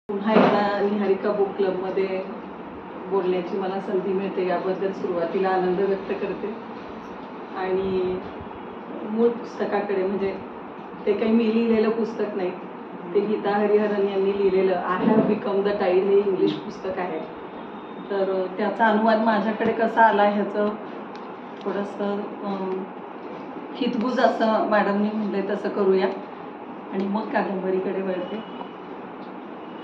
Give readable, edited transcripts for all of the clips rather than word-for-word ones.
पुन्हा एकदा निहारिका बुक क्लबमध्ये बोलण्याची मला संधी मिळते याबद्दल सुरुवातीला आनंद व्यक्त करते. आणि मूळ पुस्तकाकडे, म्हणजे ते काही मी लिहिलेलं पुस्तक नाही, ते गीता हरिहरन यांनी लिहिलेलं I have become the tide हे इंग्लिश पुस्तक आहे. तर त्याचा अनुवाद माझ्याकडे कसा आला ह्याचं थोडंसं हितगुज असं मॅडमनी म्हणले तसं करूया आणि मग कादंबरीकडे वळते.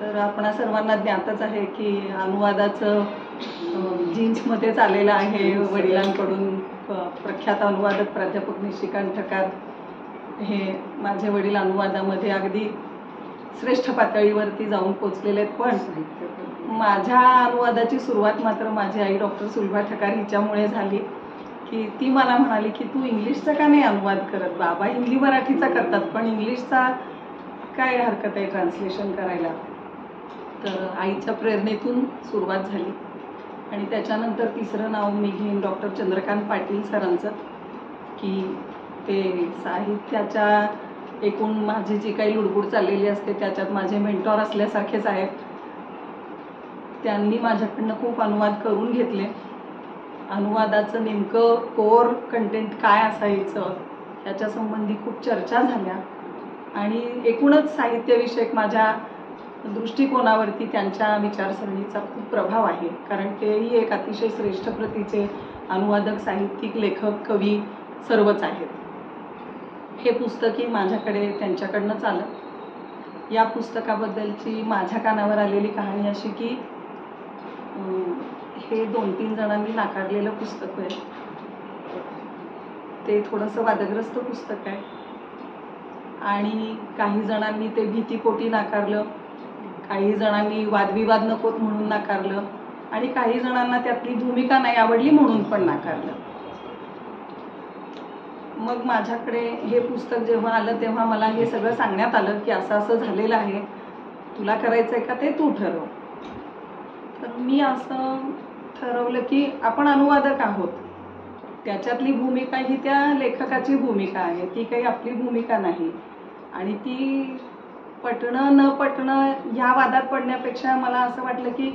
तर आपणा सर्वांना ज्ञातच आहे की अनुवादाचं जीन्समध्येच आलेलं आहे. वडिलांकडून प्रख्यात अनुवादक प्राध्यापक निशिकांत ठकार हे माझे वडील अनुवादामध्ये अगदी श्रेष्ठ पातळीवरती जाऊन पोचलेले आहेत. पण माझ्या अनुवादाची सुरुवात मात्र माझी आई डॉक्टर सुलभा ठकार हिच्यामुळे झाली, की ती मला म्हणाली की तू इंग्लिशचा का नाही अनुवाद करत? बाबा हिंदी मराठीचा करतात, पण इंग्लिशचा काय हरकत आहे ट्रान्सलेशन करायला? तर आईच्या प्रेरणेतून सुरुवात झाली. आणि त्याच्यानंतर तिसरं नाव मी घेईन डॉक्टर चंद्रकांत पाटील सरांचं, की ते साहित्याच्या एकूण माझी जी काही लुडबुड चाललेली असते त्याच्यात माझे मेंटॉर असल्यासारखेच आहेत. त्यांनी माझ्याकडनं खूप अनुवाद करून घेतले. अनुवादाचं नेमकं कोर कंटेंट काय असायचं याच्या संबंधी खूप चर्चा झाल्या आणि एकूणच साहित्यविषयक माझ्या दृष्टिकोनावरती त्यांच्या विचारसरणीचा खूप प्रभाव आहे. कारण तेही एक अतिशय श्रेष्ठ प्रतीचे अनुवादक, साहित्यिक, लेखक, कवी सर्वच आहेत. हे पुस्तकही माझ्याकडे त्यांच्याकडनंच आलं. या पुस्तकाबद्दलची माझ्या कानावर आलेली कहाणी अशी की हे 2-3 जणांनी नाकारलेलं पुस्तक आहे. ते थोडंसं वादग्रस्त पुस्तक आहे आणि काही जणांनी ते भीतीपोटी नाकारलं, काही जणांनी वादविवाद नकोत म्हणून नाकारलं आणि काही जणांना त्यातली भूमिका नाही आवडली म्हणून पण नाकारलं. मग माझ्याकडे हे पुस्तक जेव्हा आलं तेव्हा मला हे सगळं सांगण्यात आलं की असं असं झालेलं आहे, तुला करायचं आहे का ते तू ठरव. तर मी असं ठरवलं की आपण अनुवादक आहोत, त्याच्यातली भूमिका ही त्या लेखकाची भूमिका आहे, ती काही आपली भूमिका नाही. आणि ती पटणं न पटणं ह्या वादात पडण्यापेक्षा मला असं वाटलं की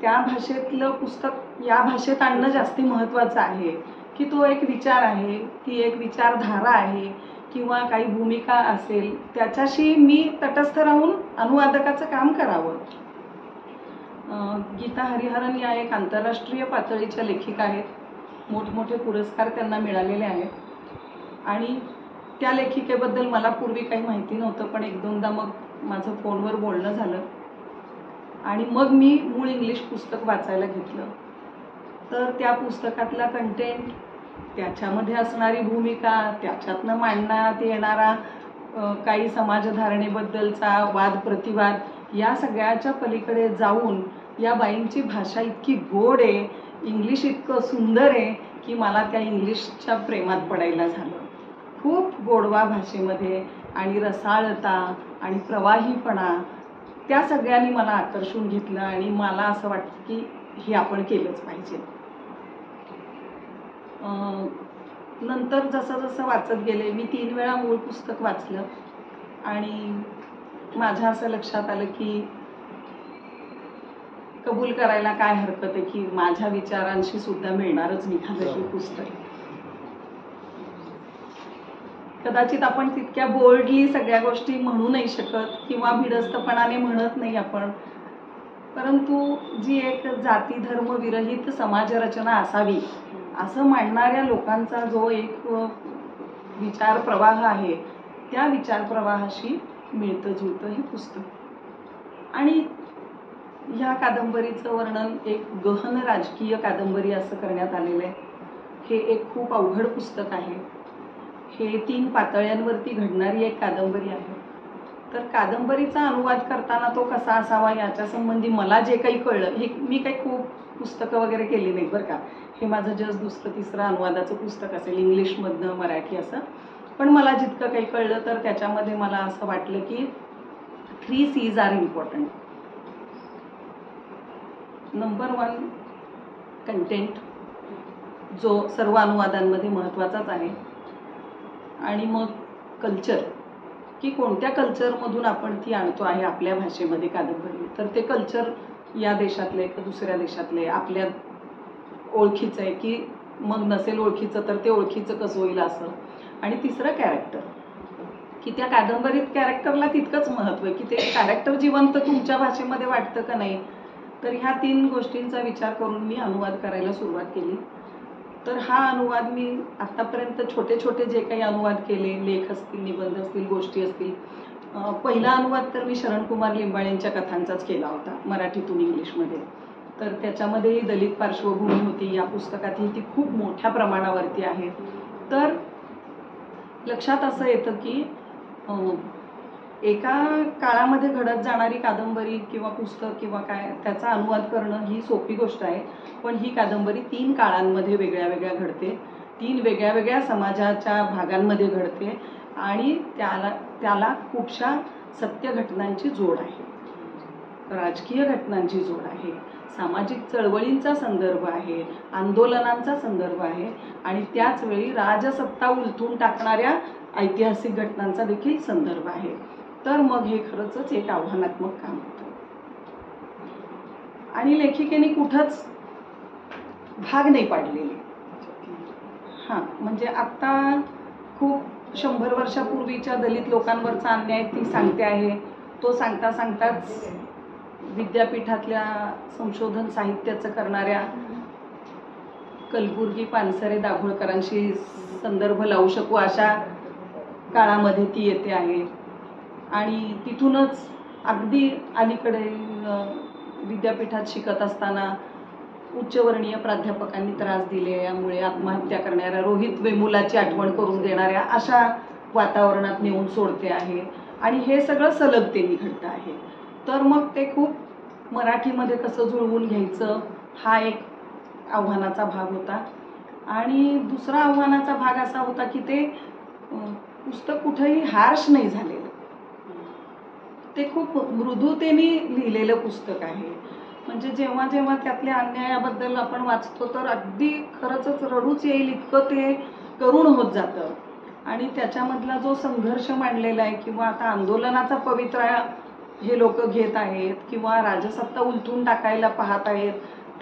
त्या भाषेतलं पुस्तक या भाषेत आणणं जास्ती महत्त्वाचं आहे, की तो एक विचार आहे, ती एक विचारधारा आहे किंवा काही भूमिका असेल त्याच्याशी मी तटस्थ राहून अनुवादकाचं काम करावं. गीता हरिहरन या एक आंतरराष्ट्रीय पातळीच्या लेखिका आहेत. मोठमोठे पुरस्कार त्यांना मिळालेले आहेत आणि त्या लेखिकेबद्दल मला पूर्वी काही माहिती नव्हतं, पण 1-2दा मग माझं फोनवर बोलणं झालं आणि मग मी मूळ इंग्लिश पुस्तक वाचायला घेतलं. तर त्या पुस्तकातला कंटेंट, त्याच्यामध्ये असणारी भूमिका, त्याच्यातनं मांडण्यात येणारा काही समाजधारणेबद्दलचा वाद प्रतिवाद, या सगळ्याच्या पलीकडे जाऊन या बाईंची भाषा इतकी गोड आहे, इंग्लिश इतकं सुंदर आहे की मला त्या इंग्लिशच्या प्रेमात पडायला झालं. खूप गोडवा भाषेमध्ये आणि रसाळता आणि प्रवाहीपणा, त्या सगळ्यांनी मला आकर्षून घेतलं आणि मला असं वाटतं की हे आपण केलंच पाहिजे. नंतर जसं जसं वाचत गेले मी 3 वेळा मूळ पुस्तक वाचलं आणि माझ्या असं लक्षात आलं की कबूल करायला काय हरकत आहे की माझ्या विचारांशी सुद्धा मिळणारच निघालं हे पुस्तक. कदाचित आपण तितक्या बोल्डली सगळ्या गोष्टी म्हणू नाही शकत किंवा भिडस्तपणाने म्हणत नाही आपण, परंतु जी एक जाती धर्म विरहित समाजरचना असावी असं मांडणाऱ्या लोकांचा जो एक विचार प्रवाह आहे, त्या विचार प्रवाहाशी मिळतं जुळतं हे पुस्तक. आणि ह्या कादंबरीचं वर्णन एक गहन राजकीय कादंबरी असं करण्यात आलेलं आहे. हे एक खूप अवघड पुस्तक आहे. हे 3 पातळ्यांवरती घडणारी एक कादंबरी आहे. तर कादंबरीचा अनुवाद करताना तो कसा असावा याच्या संबंधी मला जे काही कळलं, हे मी काही खूप पुस्तकं वगैरे केली नाहीत बरं का, हे माझं जस्ट 2रं-3रं अनुवादाचं पुस्तक असेल, इंग्लिशमधनं मराठी असं. पण मला जितकं काही कळलं तर त्याच्यामध्ये मला असं वाटलं की 3 C's R important. Number 1 content, जो सर्व अनुवादांमध्ये महत्त्वाचाच आहे. आणि मग कल्चर, की कोणत्या कल्चरमधून आपण ती आणतो आहे आपल्या भाषेमध्ये कादंबरी. तर ते कल्चर या देशातले का दुसऱ्या देशातले आपल्या ओळखीचं आहे की मग नसेल ओळखीचं तर ते ओळखीचं कसं होईल असं. आणि तिसरं कॅरेक्टर, की त्या कादंबरीत कॅरेक्टरला तितकंच महत्त्व आहे की ते कॅरेक्टर जिवंत तुमच्या भाषेमध्ये वाटतं का नाही. तर ह्या 3 गोष्टींचा विचार करून मी अनुवाद करायला सुरुवात केली. तर हा अनुवाद मी आत्तापर्यंत छोटे छोटे जे काही अनुवाद केले, लेख असतील, निबंध असतील, गोष्टी असतील. पहिला अनुवाद तर मी शरणकुमार लिंबाळेंच्या कथांचाच केला होता मराठीतून इंग्लिशमध्ये. तर त्याच्यामध्येही दलित पार्श्वभूमी होती. या पुस्तकातही ती खूप मोठ्या प्रमाणावरती आहे. तर लक्षात असं येतं की एका काळामध्ये घडत जाणारी कादंबरी किंवा पुस्तक किंवा काय त्याचा अनुवाद करणं ही सोपी गोष्ट आहे. पण ही कादंबरी 3 काळांमध्ये वेगळ्या वेगळ्या घडते, 3 वेगळ्या वेगळ्या समाजाच्या भागांमध्ये घडते आणि त्याला खूपशा सत्य घटनांची जोड आहे, राजकीय घटनांची जोड आहे, सामाजिक चळवळींचा संदर्भ आहे, आंदोलनांचा संदर्भ आहे आणि त्याच वेळी राजसत्ता उलथून टाकणाऱ्या ऐतिहासिक घटनांचा देखील संदर्भ आहे. तर मग हे खरंच एक आव्हानात्मक काम होतं आणि लेखिकेने कुठंच भाग नाही पाडलेले. हां, म्हणजे आत्ता खूप 100 वर्षापूर्वीच्या दलित लोकांवरचा अन्याय ती सांगते आहे. तो सांगता सांगताच विद्यापीठातल्या संशोधन साहित्याचं करणाऱ्या कलबुर्गी, पानसरे, दाभोळकरांशी संदर्भ लावू शकू अशा काळामध्ये ती येते आहे. आणि तिथूनच अगदी अलीकडे विद्यापीठात शिकत असताना उच्चवर्णीय प्राध्यापकांनी त्रास दिले यामुळे आत्महत्या करणाऱ्या रोहित वेमुलाची आठवण करून देणाऱ्या अशा वातावरणात नेऊन सोडते आहे. आणि हे सगळं सलगतेने घडतं आहे. तर मग ते खूप मराठीमध्ये कसं जुळवून घ्यायचं हा एक आव्हानाचा भाग होता. आणि दुसरा आव्हानाचा भाग असा होता की ते पुस्तक कुठेही हार्श नाही झालेलं. ते खूप मृदुतेने लिहिलेलं पुस्तक आहे. म्हणजे जेव्हा जेव्हा त्यातल्या अन्यायाबद्दल आपण वाचतो तर अगदी खरंच रडूच येईल इतकं ते करुण होत जातं. आणि त्याच्यामधला जो संघर्ष मांडलेला आहे किंवा आता आंदोलनाचा पवित्रा हे लोक घेत आहेत किंवा राजसत्ता उलथून टाकायला पाहत आहेत,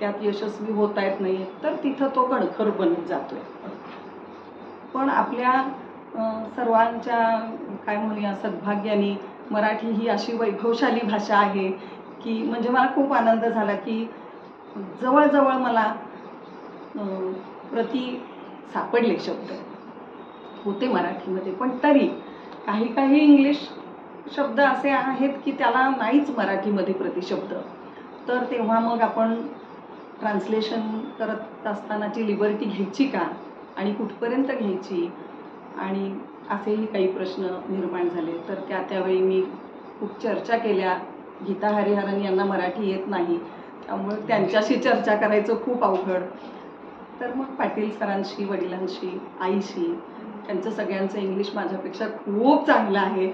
त्यात यशस्वी होता येत नाही, तर तिथं तो कणखर बनत जातोय. पण आपल्या सर्वांच्या काय म्हणूया सद्भाग्याने मराठी ही अशी वैभवशाली भाषा आहे की म्हणजे मला खूप आनंद झाला की जवळजवळ मला प्रति सापडले शब्द होते मराठीमध्ये. पण तरी काही काही इंग्लिश शब्द असे आहेत की त्याला नाहीच मराठीमध्ये प्रतिशब्द. तर तेव्हा मग आपण ट्रान्सलेशन करत असतानाची लिबर्टी घ्यायची का आणि कुठपर्यंत घ्यायची आणि असेही काही प्रश्न निर्माण झाले. तर त्यावेळी मी खूप चर्चा केल्या. गीता हरिहरन यांना मराठी येत नाही त्यामुळे त्यांच्याशी चर्चा करायचं खूप अवघड. तर मग पाटील सरांशी, वडिलांशी, आईशी, त्यांचं सगळ्यांचं इंग्लिश माझ्यापेक्षा खूप चांगलं आहे,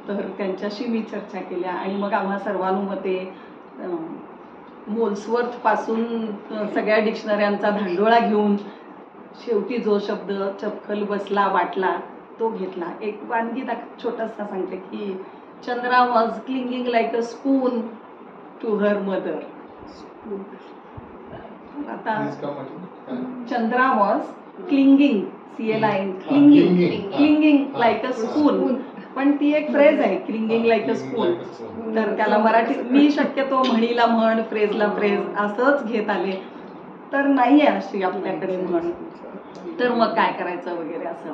तर त्यांच्याशी मी चर्चा केल्या. आणि मग आम्हा सर्वानुमते मोल्सवर्थपासून सगळ्या डिक्शनऱ्यांचा धांडोळा घेऊन शेवटी जो शब्द चपखल बसला वाटला तो घेतला. एक वानगी छोटासा सांगते की Chandra was clinging like a spoon to her mother. आता Chandra was clinging, clinging like a spoon, पण ती एक फ्रेज आहे क्लिंगिंग लाईक अ स्पून. तर त्याला मराठी मी शक्यतो म्हणीला म्हण, फ्रेजला फ्रेज असंच घेत आले. तर नाही आहे अशी आपल्याकडे म्हण, तर मग काय करायचं वगैरे असं.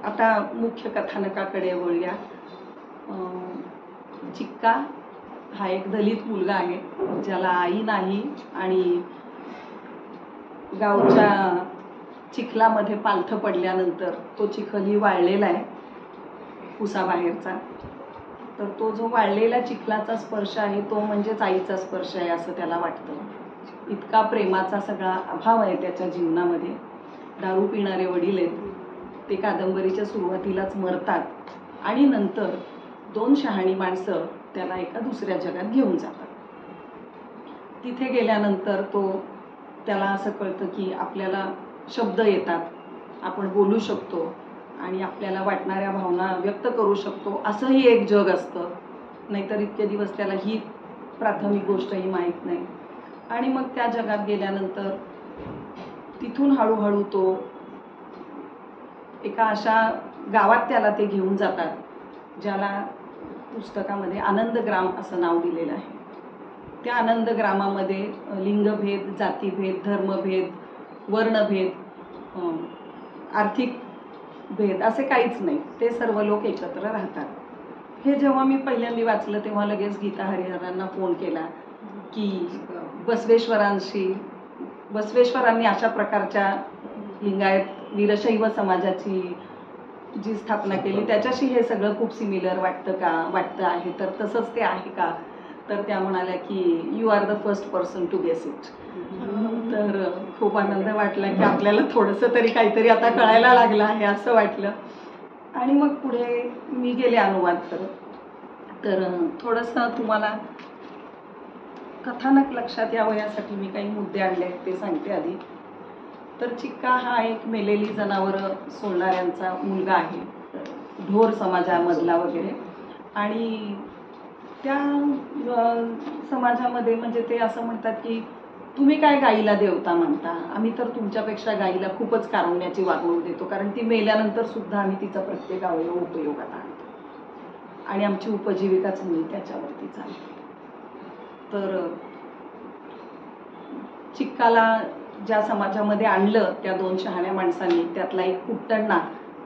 आता मुख्य कथानकाकडे वळूया. चिक्का हा एक दलित मुलगा आहे ज्याला आई नाही आणि गावच्या चिखलामध्ये पालथं पडल्यानंतर तो चिखलही वाळलेला आहे उसाबाहेरचा. तर तो जो वाळलेला चिखलाचा स्पर्श आहे तो म्हणजेच आईचा स्पर्श आहे असं त्याला वाटतं. इतका प्रेमाचा सगळा अभाव आहे त्याच्या जीवनामध्ये. दारू पिणारे वडील आहेत, ते कादंबरीच्या सुरुवातीलाच मरतात आणि नंतर 2 शहाणी माणसं त्याला एका दुसऱ्या जगात घेऊन जातात. तिथे गेल्यानंतर त्याला असं कळतं की आपल्याला शब्द येतात, आपण बोलू शकतो आणि आपल्याला वाटणाऱ्या भावना व्यक्त करू शकतो असंही एक जग असतं. नाहीतर इतके दिवस त्याला ही प्राथमिक गोष्टही माहीत नाही. आणि मग त्या जगात गेल्यानंतर तिथून हळूहळू तो एका अशा गावात त्याला ते घेऊन जातात ज्याला पुस्तकामध्ये आनंदग्राम असं नाव दिलेलं आहे. त्या आनंदग्रामामध्ये लिंगभेद, जातीभेद, धर्मभेद, वर्णभेद, आर्थिक भेद असे काहीच नाही. ते सर्व लोक एकत्र राहतात. हे जेव्हा मी पहिल्यांदा वाचलं तेव्हा लगेच गीता हरिहरांना फोन केला की बसवेश्वरांनी अशा प्रकारच्या लिंगायत वीरशैव समाजाची जी स्थापना केली त्याच्याशी हे सगळं खूप सिमिलर वाटतं आहे. तर तसंच ते आहे का? तर त्या म्हणाल्या की you are the first person to guess it. तर खूप आनंद वाटला की आपल्याला थोडंसं तरी काहीतरी आता कळायला लागलं आहे असं वाटलं. आणि मग पुढे मी गेले अनुवाद करत. तर थोडंसं तुम्हाला कथानक लक्षात यावं यासाठी मी काही मुद्दे आणले आहेत ते सांगते आधी. तर चिक्का हा एक मेलेली जनावरं सोडणाऱ्यांचा मुलगा आहे, ढोर समाजामधला वगैरे. आणि त्या समाजामध्ये म्हणजे ते असं म्हणतात की तुम्ही काय गाईला देवता मानता, आम्ही तर तुमच्यापेक्षा गाईला खूपच कारुण्याची वागणूक देतो, कारण ती मेल्यानंतर सुद्धा आम्ही तिचा प्रत्येक अवयव उपयोगात आणतो आणि आमची उपजीविकाच म्हणून त्याच्यावरती चालते. तर चिक्काला ज्या समाजामध्ये आणलं त्या दोन शहाण्या माणसांनी, त्यातला एक कुट्टण्णा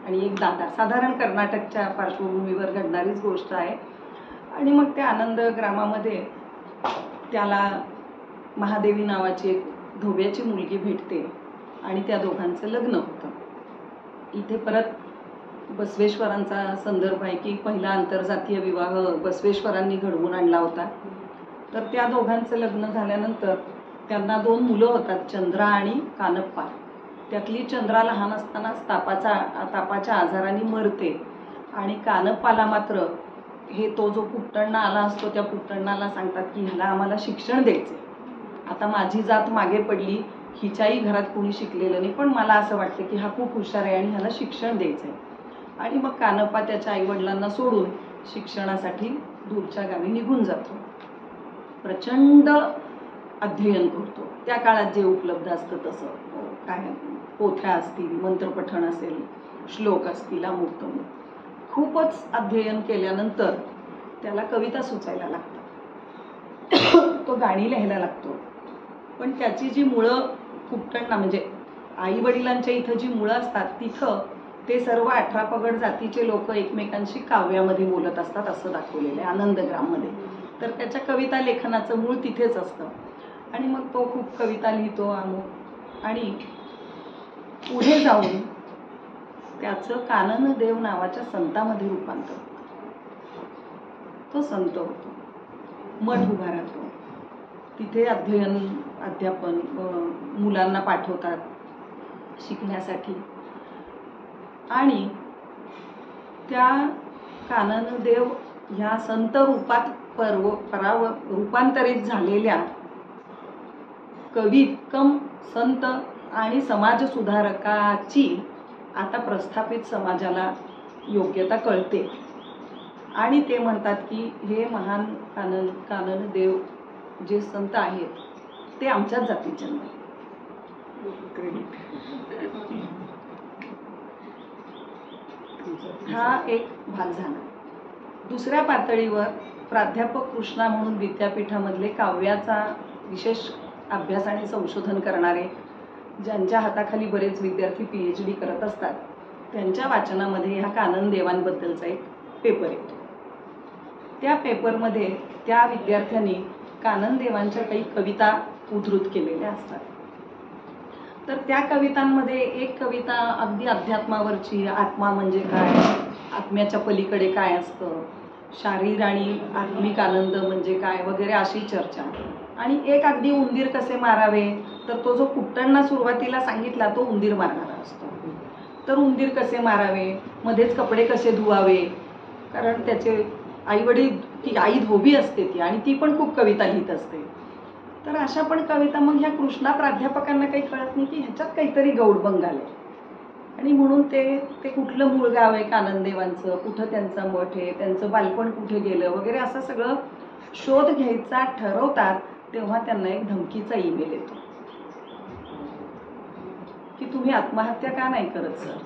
आणि एक दादा, साधारण कर्नाटकच्या पार्श्वभूमीवर घडणारीच गोष्ट आहे. आणि मग त्या आनंद ग्रामामध्ये त्याला महादेवी नावाची एक धोब्याची मुलगी भेटते आणि त्या दोघांचं लग्न होतं. इथे परत बसवेश्वरांचा संदर्भ आहे की पहिला आंतरजातीय विवाह बसवेश्वरांनी घडवून आणला होता. तर त्या दोघांचं लग्न झाल्यानंतर त्यांना दोन मुलं होतात, चंद्रा आणि कानप्पा. त्यातली चंद्रा लहान असतानाच तापाच्या आजाराने मरते आणि कानप्पाला मात्र तो जो पुट्टण्णा आला असतो त्या पुट्टण्णाला सांगतात की ह्याला आम्हाला शिक्षण द्यायचे. आता माझी जात मागे पडली, हिच्याही घरात कोणी शिकलेलं नाही, पण मला असं वाटतं की हा खूप हुशार आहे आणि ह्याला शिक्षण द्यायचं आहे. आणि मग कानप्पा त्याच्या आईवडिलांना सोडून शिक्षणासाठी दूरच्या गावी निघून जातो. प्रचंड अध्ययन करतो. त्या काळात जे उपलब्ध असतं तसं, काय पोथ्या असतील, मंत्रपठण असेल, श्लोक असतील, अमुक खूपच अध्ययन केल्यानंतर त्याला कविता सुचायला लागतात. तो गाणी लिहायला लागतो. पण त्याची जी मुळं कुट्टण्णा म्हणजे आई वडिलांच्या इथं जी मुळं असतात तिथं ते सर्व 18 पगड जातीचे लोक एकमेकांशी काव्यामध्ये बोलत असतात असं दाखवलेलं आहे आनंदग्राममध्ये. तर त्याच्या कविता लेखनाचं मूळ तिथेच असतं. आणि मग तो खूप कविता लिहितो अमुक. आणि पुढे जाऊन त्याचं काननदेव नावाच्या संतामध्ये रूपांतर होतं. तो संत होतो, मठ उभा राहतो. तिथे अध्यापन मुलांना पाठवतात शिकण्यासाठी. आणि त्या काननदेव ह्या संत रूपात रूपांतरित झालेल्या कवी कम संत आणि समाज सुधारकाची आता प्रस्थापित समाजाला योग्यता कळते. आणि ते म्हणतात की हे महान काननदेव जे संत आहेत ते आमच्याच जातीचे नाही. हा एक भाग झाला. दुसऱ्या पातळीवर प्राध्यापक कृष्णा म्हणून विद्यापीठामधले काव्याचा विशेष अभ्यास आणि संशोधन करणारे, ज्यांच्या हाताखाली बरेच विद्यार्थी PhD करत असतात, त्यांच्या वाचनामध्ये ह्या काननदेवांबद्दलचा एक पेपर येतो. त्या पेपरमध्ये त्या विद्यार्थ्यांनी काननदेवांच्या काही कविता उद्धृत केलेल्या असतात. तर त्या कवितांमध्ये एक कविता अगदी अध्यात्मावरची, आत्मा म्हणजे काय, आत्म्याच्या पलीकडे काय असतं, शारीर आणि आत्मिक आनंद म्हणजे काय वगैरे अशी चर्चा. आणि एक अगदी उंदीर कसे मारावे, तर तो जो कुट्टण्णा सुरुवातीला सांगितला तो उंदीर मारणारा असतो. तर उंदीर कसे मारावे, मध्येच कपडे कसे धुवावे, कारण त्याचे आईवडील, ती आई धोबी असते ती, आणि ती पण खूप कविता लिहित असते. तर अशा पण कविता. मग ह्या कृष्णा प्राध्यापकांना काही कळत नाही की ह्याच्यात काहीतरी गौडबंग आले. आणि म्हणून ते कुठलं मूळ गाव आहे काननदेवांचं, कुठं त्यांचा मठ आहे, त्यांचं बालपण कुठे गेलं वगैरे असं सगळं शोध घ्यायचा ठरवतात, तेव्हा त्यांना एक धमकीचा ईमेल येतो की तुम्ही आत्महत्या का नाही करत सर.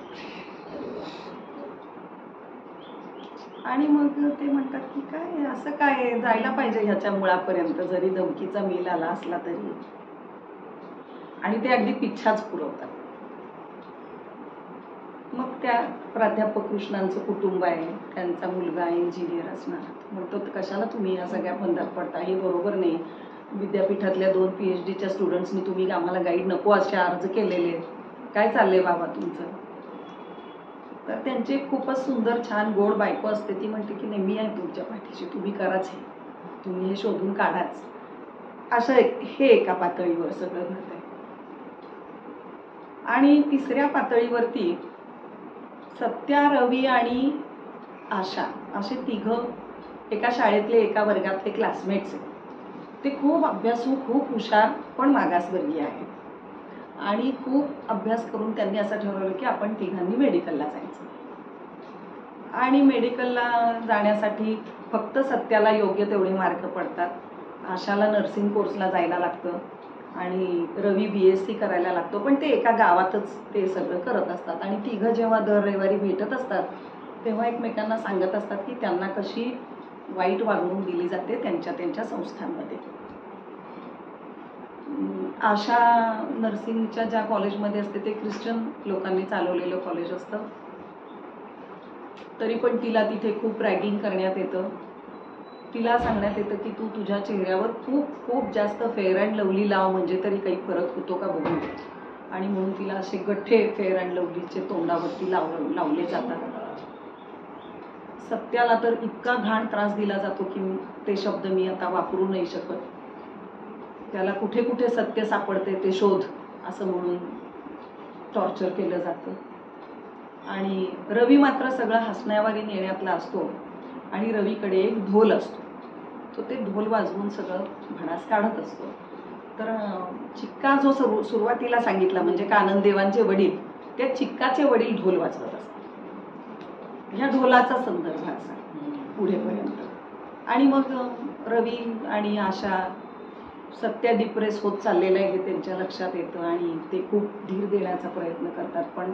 आणि मग ते म्हणतात की काय असं काय जायला पाहिजे ह्याच्या मुळापर्यंत जरी धमकीचा मेल आला असला तरी. आणि ते अगदी पिच्छाच पुरवतात. मग त्या प्राध्यापक कृष्णांचं कुटुंब आहे, त्यांचा मुलगा इंजिनियर असणार, म्हणतो कशाला तुम्ही या सगळ्या बंधात पडता, हे बरोबर नाही. विद्यापीठातल्या 2 PhDच्या स्टुडंट्सनी तुम्ही आम्हाला गाईड नको असे अर्ज केलेले, काय चाललंय बाबा तुमचं. तर त्यांची खूपच सुंदर छान गोड बायको असते, ती म्हणते की नाही मी आहे तुमच्या पाठीशी, तुम्ही कराच, हे तुम्ही हे शोधून काढाच. असं हे एका पातळीवर सगळं घडतंय. आणि तिसऱ्या पातळीवरती सत्या, रवी आणि आशा असे तिघं एका शाळेतले एका वर्गातले क्लासमेट्स आहेत. ते खूप अभ्यासू, खूप हुशार, पण मागासवर्गीय आहेत. आणि खूप अभ्यास करून त्यांनी असं ठरवलं की आपण तिघांनी मेडिकलला जायचं. आणि मेडिकलला जाण्यासाठी फक्त सत्याला योग्य तेवढे मार्क पडतात, आशाला नर्सिंग कोर्सला जायला लागतं आणि रवी BSc करायला लागतो. पण ते एका गावातच ते सगळं करत असतात. आणि तिघं जेव्हा दर रविवारी भेटत असतात तेव्हा एकमेकांना सांगत असतात की त्यांना कशी वाईट वागणूक दिली जाते त्यांच्या संस्थांमध्ये. आशा नर्सिंगच्या ज्या कॉलेजमध्ये असते ते ख्रिश्चन लोकांनी चालवलेलं कॉलेज असतं, तरी पण तिला तिथे खूप रॅगिंग करण्यात येतं. तिला सांगण्यात येतं की तू तुझ्या चेहऱ्यावर खूप खूप जास्त फेअर अँड लवली लाव, म्हणजे तरी काही फरक होतो का बघून. आणि म्हणून तिला असे गठ्ठे फेअर अँड लवलीचे तोंडावरती लावले जातात. सत्याला तर इतका घाण त्रास दिला जातो की ते शब्द मी आता वापरू नाही शकत. त्याला कुठे कुठे सत्य सापडते ते शोध असं म्हणून टॉर्चर केलं जातं. आणि रवी मात्र सगळं हसण्यावारी नेण्यातला असतो. आणि रवीकडे एक ढोल असतो, तो ते ढोल वाजवून सगळं भडास काढत असतो. तर चिक्का जो सुरुवातीला सांगितला म्हणजे काननदेवांचे वडील, त्या चिक्काचे वडील ढोल वाजवत असतात. ह्या ढोलाचा संदर्भ असा पुढेपर्यंत. आणि मग रवी आणि आशा, सत्या डिप्रेस होत चाललेलं आहे हे त्यांच्या लक्षात येतं आणि ते खूप धीर देण्याचा प्रयत्न करतात, पण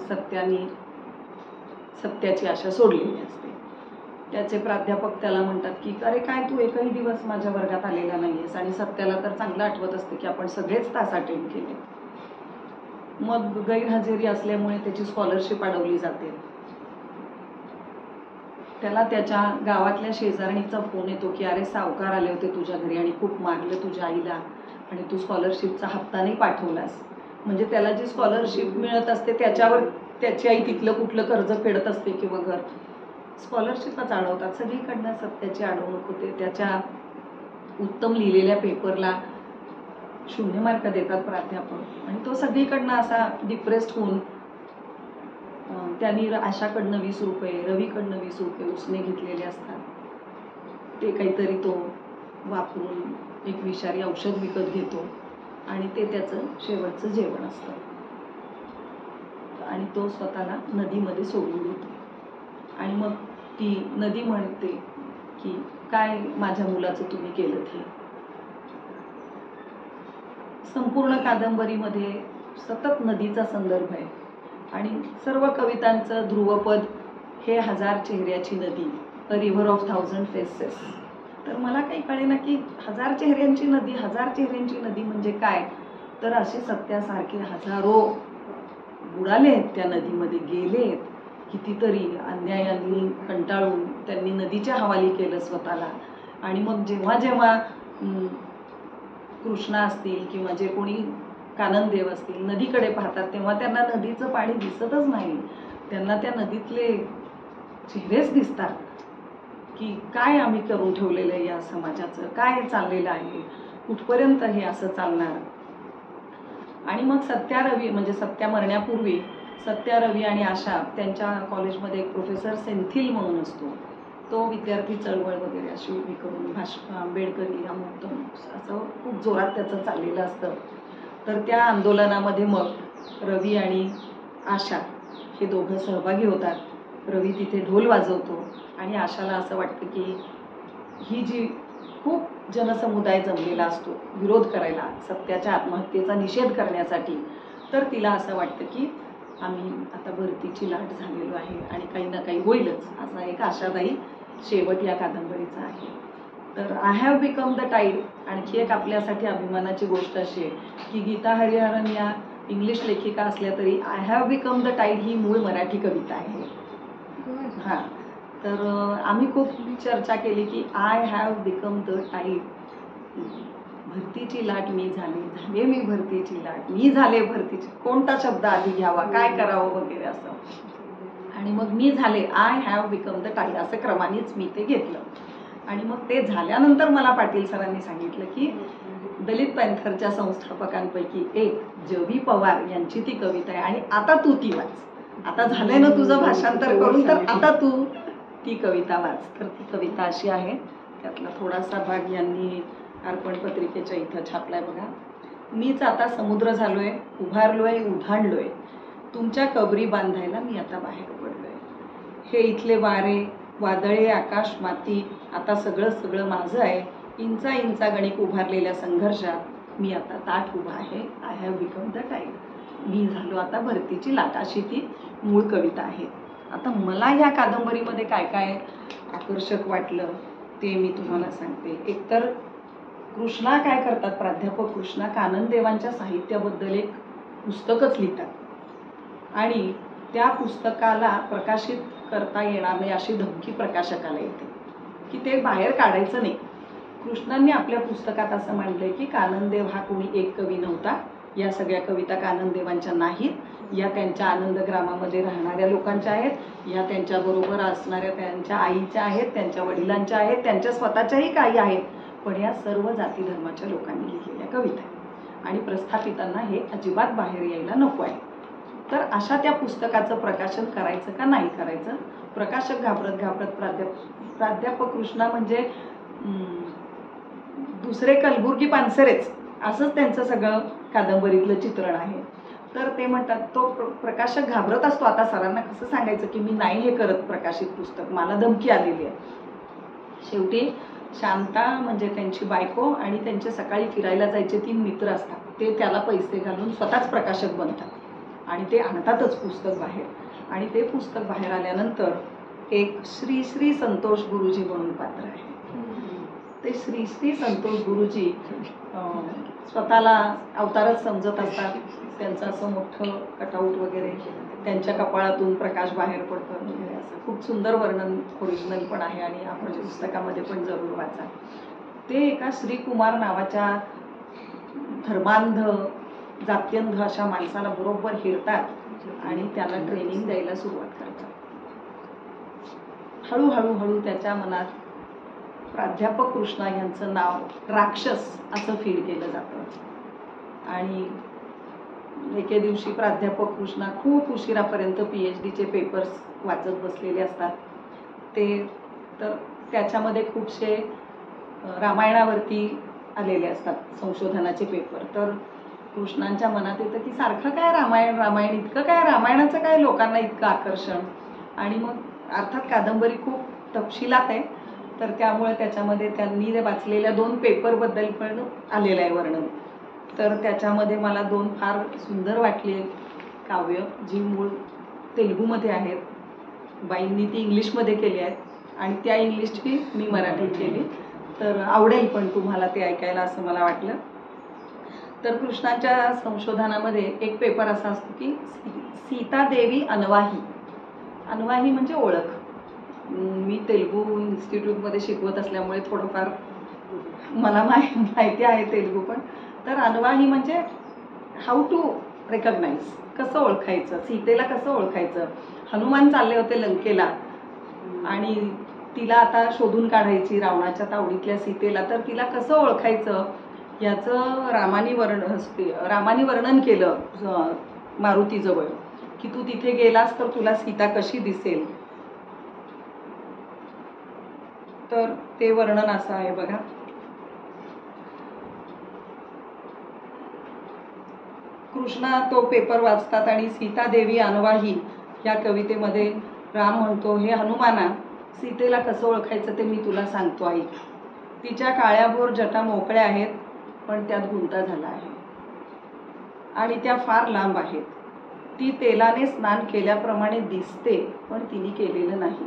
सत्याची आशा सोडलेली असते. त्याचे प्राध्यापक त्याला म्हणतात की अरे काय तू एकही दिवस माझ्या वर्गात आलेला नाहीयेस. आणि सत्याला तर चांगलं आठवत असते की आपण सगळेच तास अटेंड केले. मग गैरहजेरी असल्यामुळे त्याची स्कॉलरशिप अडवली जाते. त्याला त्याच्या गावातल्या शेजारणीचा फोन येतो की अरे सावकार आले होते तुझ्या घरी आणि खूप मारलं तुझ्या आईला आणि तू स्कॉलरशिपचा हप्ता नाही पाठवलास. म्हणजे त्याला जी स्कॉलरशिप मिळत असते त्याच्यावर त्याची आई तिथलं कुठलं कर्ज फेडत असते किंवा घर. स्कॉलरशिपच अडवतात. सगळीकडनं सत्याची अडवणूक होते. त्याच्या उत्तम लिहिलेल्या पेपरला 0 मार्क देतात प्राध्यापक. आणि तो सगळीकडनं असा डिप्रेस्ड होऊन त्यांनी आशाकडनं 20 रुपये, रवीकडनं 20 रुपये उसने घेतलेले असतात. ते काहीतरी तो वापरून एक विषारी औषध विकत घेतो आणि ते त्याचं शेवटचं जेवण असतं. आणि तो स्वतःला नदीमध्ये सोडून देतो. आणि मग ती नदी म्हणते की काय माझ्या मुलाचं तुम्ही केलं ते. संपूर्ण कादंबरीमध्ये सतत नदीचा संदर्भ आहे. आणि सर्व कवितांचं ध्रुवपद हे 1000 चेहऱ्याची नदी, अ रिव्हर ऑफ 1000 फेसेस. तर मला काही कळेना की 1000 चेहऱ्यांची नदी, 1000 चेहऱ्यांची नदी म्हणजे काय. तर असे सत्यासारखे हजारो बुडाले आहेत त्या नदीमध्ये, गेलेत कितीतरी अन्यायांनी कंटाळून त्यांनी नदीच्या हवाली केलं स्वतःला. आणि मग जेव्हा जेव्हा कृष्णा असतील किंवा जे कोणी काननदेव असतील नदीकडे पाहतात तेव्हा त्यांना नदीचं पाणी दिसतच नाही. त्यांना त्या नदीतले चेहरेच दिसतात की काय आम्ही करून ठेवलेलं आहे या समाजाचं, काय चाललेलं आहे, कुठपर्यंत हे असं चालणार. आणि मग सत्या, रवी म्हणजे सत्या मरण्यापूर्वी सत्या, रवी आणि आशा त्यांच्या कॉलेजमध्ये एक प्रोफेसर सेंथिल म्हणून असतो. तो विद्यार्थी चळवळ वगैरे अशी उभी करून आंबेडकरी अमुक असं खूप जोरात त्याचं चाललेलं असतं. तर त्या आंदोलनामध्ये मग रवी आणि आशा हे दोघं सहभागी होतात. रवी तिथे ढोल वाजवतो आणि आशाला असं वाटतं की ही जी खूप जनसमुदाय जमलेला असतो विरोध करायला, सत्याच्या आत्महत्येचा निषेध करण्यासाठी, तर तिला असं वाटतं की आम्ही आता भरतीची लाट झालेलो आहे आणि काही ना काही होईलच, असा एक आशादायी शेवट या कादंबरीचा आहे. तर I have become the tide. आणखी एक आपल्यासाठी अभिमानाची गोष्ट अशी आहे की गीता हरिहरन या इंग्लिश लेखिका असल्या तरी I have become the tide ही मूळ मराठी कविता आहे. हां, तर आम्ही खूप चर्चा केली की I have become the tide, भरतीची लाट मी झाले मी भरतीची लाट, मी झाले भरतीची, कोणता शब्द आधी घ्यावा, काय करावं वगैरे असं. आणि मग मी झाले, I have become the tide असं क्रमानेच मी ते घेतलं. आणि मग ते झाल्यानंतर मला पाटील सरांनी सांगितलं की दलित पॅन्थरच्या संस्थापकांपैकी एक जवी पवार यांची ती कविता आहे आणि आता तू ती वाच, आता झालंय ना तुझं भाषांतर करून, तर आता तू ती कविता वाच. तर ती कविता अशी आहे, त्यातला थोडासा भाग यांनी अर्पण पत्रिकेच्या इथं छापलाय बघा. मीच आता समुद्र झालोय, उभारलोय, उधाणलोय, तुमच्या कबरी बांधायला मी आता बाहेर पडलोय. हे इथले वारे, वादळे, आकाश, माती, आता सगळं सगळं माझं आहे. इंचा इंचा गणिक उभारलेल्या संघर्षात मी आता ताठ उभा आहे. I have become the tide, मी झालो आता भरतीची लाट, अशी ती मूळ कविता आहे. आता मला या कादंबरीमध्ये काय काय आकर्षक वाटलं ते मी तुम्हाला सांगते. एकतर कृष्णा काय करतात, प्राध्यापक कृष्णा काननदेवांच्या साहित्याबद्दल एक पुस्तकच लिहितात आणि त्या पुस्तकाला प्रकाशित करता येणार नाही अशी धमकी प्रकाशकाला येते की ते बाहेर काढायचं नाही. कृष्णांनी आपल्या पुस्तकात असं मांडलंय की काननदेव हा कोणी एक कवी नव्हता, या सगळ्या कविता काननदेवांच्या नाहीत, या त्यांच्या आनंदग्रामामध्ये राहणाऱ्या लोकांच्या आहेत, या त्यांच्याबरोबर असणाऱ्या त्यांच्या आईच्या आहेत, त्यांच्या वडिलांच्या आहेत, त्यांच्या स्वतःच्याही काही आहेत, पण या सर्व जाती धर्माच्या लोकांनी लिहिलेल्या कविता आहेत आणि प्रस्थापितांना हे अजिबात बाहेर यायला नको आहे. तर अशा त्या पुस्तकाचं प्रकाशन करायचं का नाही करायचं, प्रकाशक घाबरत घाबरत प्राध्यापक कृष्णा म्हणजे दुसरे कलबुर्गी पानसरेच असंच त्यांचं सगळं कादंबरीतलं चित्रण आहे. तर ते म्हणतात, तो प्रकाशक घाबरत असतो, आता सरांना कसं सांगायचं की मी नाही हे करत प्रकाशित पुस्तक, मला धमकी आलेली आहे. शेवटी शांता म्हणजे त्यांची बायको आणि त्यांचे सकाळी फिरायला जायचे 3 मित्र असतात, ते त्याला पैसे घालून स्वतःच प्रकाशक बनतात आणि ते आणतातच पुस्तक बाहेर. आणि ते पुस्तक बाहेर आल्यानंतर एक श्री श्री संतोष गुरुजी म्हणून पात्र आहे. ते श्री श्री संतोष गुरुजी स्वतःला अवतारच समजत असतात. त्यांचं असं मोठं कटआउट वगैरे, त्यांच्या कपाळातून प्रकाश बाहेर पडतो वगैरे, असं खूप सुंदर वर्णन ओरिजिनल पण आहे आणि आपण पुस्तकामध्ये पण जरूर वाचा. ते एका श्रीकुमार नावाच्या धर्मांध जात्यंध अशा माणसाला बरोबर हिरतात आणि त्याला ट्रेनिंग द्यायला सुरुवात करतात. हळूहळू हळू त्याच्या मनात प्राध्यापक कृष्णा यांचं नाव राक्षस असं फीड केलं जातं आणि एके दिवशी प्राध्यापक कृष्णा खूप उशिरापर्यंत PhDचे पेपर्स वाचत बसलेले असतात. ते तर त्याच्यामध्ये खूपसे रामायणावरती आलेले असतात संशोधनाचे पेपर. तर कृष्णांच्या मनात येतं की सारखं काय रामायण इतकं काय, रामायणाचं काय लोकांना इतकं आकर्षण. आणि मग अर्थात कादंबरी खूप तपशिलात आहे, तर त्यामुळे त्याच्यामध्ये त्यांनी वाचलेल्या 2 पेपरबद्दल पण आलेलं आहे वर्णन. तर त्याच्यामध्ये मला 2 फार सुंदर वाटली काव्य, जी मूळ तेलुगूमध्ये आहेत, बाईंनी ती इंग्लिशमध्ये केली आहेत आणि त्या इंग्लिशची मी मराठीत केली. तर आवडेल पण तुम्हाला ते ऐकायला असं मला वाटलं. तर कृष्णाच्या संशोधनामध्ये एक पेपर असा असतो की सीतादेवी अनवाही. अनवाही म्हणजे ओळख. मी तेलुगू इन्स्टिट्यूटमध्ये शिकवत असल्यामुळे थोडंफार मला माहिती आहे तेलुगू पण. तर अनवाही म्हणजे हाऊ टू रेकग्नाइज, कसं ओळखायचं, सीतेला कसं ओळखायचं. हनुमान चालले होते लंकेला आणि तिला आता शोधून काढायची रावणाच्या तावडीतल्या सीतेला, तर तिला कसं ओळखायचं याचं रामानी वर्णन केलं मारुतीजवळ की तू तिथे गेलास तर तुला सीता कशी दिसेल. तर ते वर्णन असं आहे बघा. कृष्णा तो पेपर वाचतात आणि सीतादेवी अनवाही या कवितेमध्ये राम म्हणतो, हे हनुमाना, सीतेला कसं ओळखायचं ते मी तुला सांगतो ऐक. तिच्या काळ्याभोर जटा मोकळ्या आहेत, पण त्यात गुंता झाला आहे आणि त्या फार लांब आहेत. ती तेलाने स्नान केल्याप्रमाणे दिसते, पण तिने केलेलं नाही.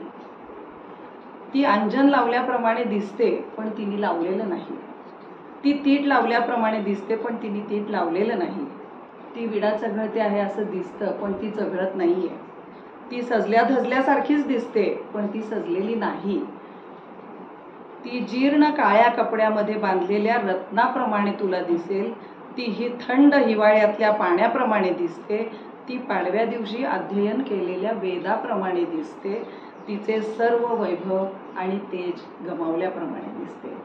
ती अंजन लावल्याप्रमाणे दिसते, पण तिने लावलेलं नाही. ती तीट लावल्याप्रमाणे दिसते, पण तिने तीट लावलेलं नाही. ती विडा चघळते आहे असं दिसतं, पण ती चघळत नाहीये. ती सजल्या धजल्यासारखीच दिसते, पण ती सजलेली नाही. ती जीर्ण काळ्या कपड्यामध्ये बांधलेल्या रत्नाप्रमाणे तुला दिसेल. ती ही थंड हिवाळ्यातल्या पाण्याप्रमाणे दिसते. ती पाडव्या दिवशी अध्ययन केलेल्या वेदाप्रमाणे दिसते. तिचे सर्व वैभव आणि तेज गमावल्याप्रमाणे दिसते.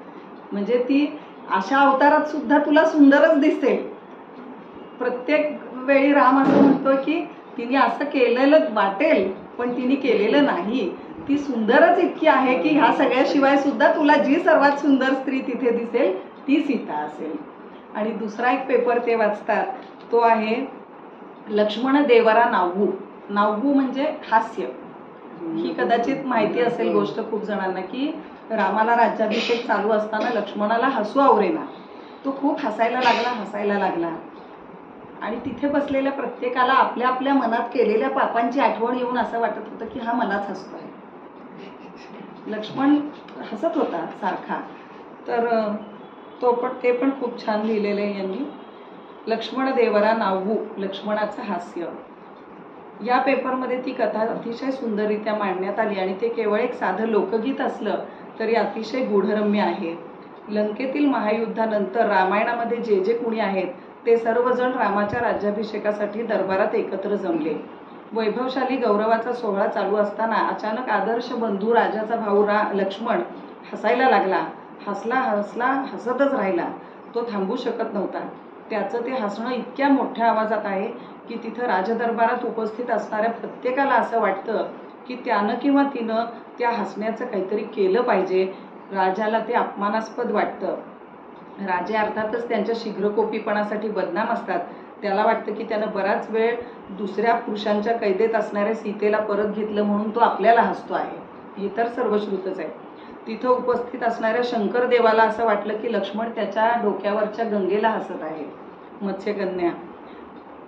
म्हणजे ती अशा अवतारात सुद्धा तुला सुंदरच दिसेल. प्रत्येक वेळी राम असं म्हणतो की तिने असं केलेलं वाटेल, पण तिने केलेलं नाही. ती सुंदरच इतकी आहे की ह्या सगळ्याशिवाय सुद्धा तुला जी सर्वात सुंदर स्त्री तिथे दिसेल ती सीता असेल. आणि दुसरा एक पेपर ते वाचतात, तो आहे लक्ष्मण देवरा नाव्हू. नाव्हू म्हणजे हास्य. ही कदाचित माहिती असेल गोष्ट खूप जणांना की रामाला राज्याभिषेक चालू असताना लक्ष्मणाला हसू आवरेना. तो खूप हसायला लागला आणि तिथे बसलेल्या प्रत्येकाला आपल्या आपल्या मनात केलेल्या पापांची आठवण येऊन असं वाटत होतं की हा मलाच हसतोय. लक्ष्मण हसत होता सारखा. तर ते पण खूप छान लिहिलेलं आहे यांनी. लक्ष्मण देवरा नाव्हू, लक्ष्मणाचं हास्य. या पेपरमध्ये ती कथा अतिशय सुंदररित्या मांडण्यात आली आणि ते केवळ एक साधं लोकगीत असलं तरी अतिशय गूढरम्य आहे. लंकेतील महायुद्धानंतर रामायणामध्ये जे जे कुणी आहेत ते सर्वजण रामाच्या राज्याभिषेकासाठी दरबारात एकत्र जमले. वैभवशाली गौरवाचा सोहळा चालू असताना अचानक आदर्श बंधू राजाचा भाऊ लक्ष्मण हसायला लागला. हसतच राहिला. तो थांबू शकत नव्हता. त्याचं ते हसणं इतक्या मोठ्या आवाजात आहे की तिथं राजदरबारात उपस्थित असणाऱ्या प्रत्येकाला असं वाटतं की त्यानं किंवा तिनं त्या हसण्याचं काहीतरी केलं पाहिजे. राजाला ते अपमानास्पद वाटतं. राजे अर्थातच त्यांच्या शीघ्रकोपीपणासाठी बदनाम असतात. त्याला वाटतं की त्यानं बराच वेळ दुसऱ्या पुरुषांच्या कैदेत असणाऱ्या सीतेला परत घेतलं म्हणून तो आपल्याला हसतो आहे. हे तर सर्वश्रुतच आहे. तिथं उपस्थित असणाऱ्या शंकरदेवाला असं वाटलं की लक्ष्मण त्याच्या डोक्यावरच्या गंगेला हसत आहे, मत्स्यकन्या.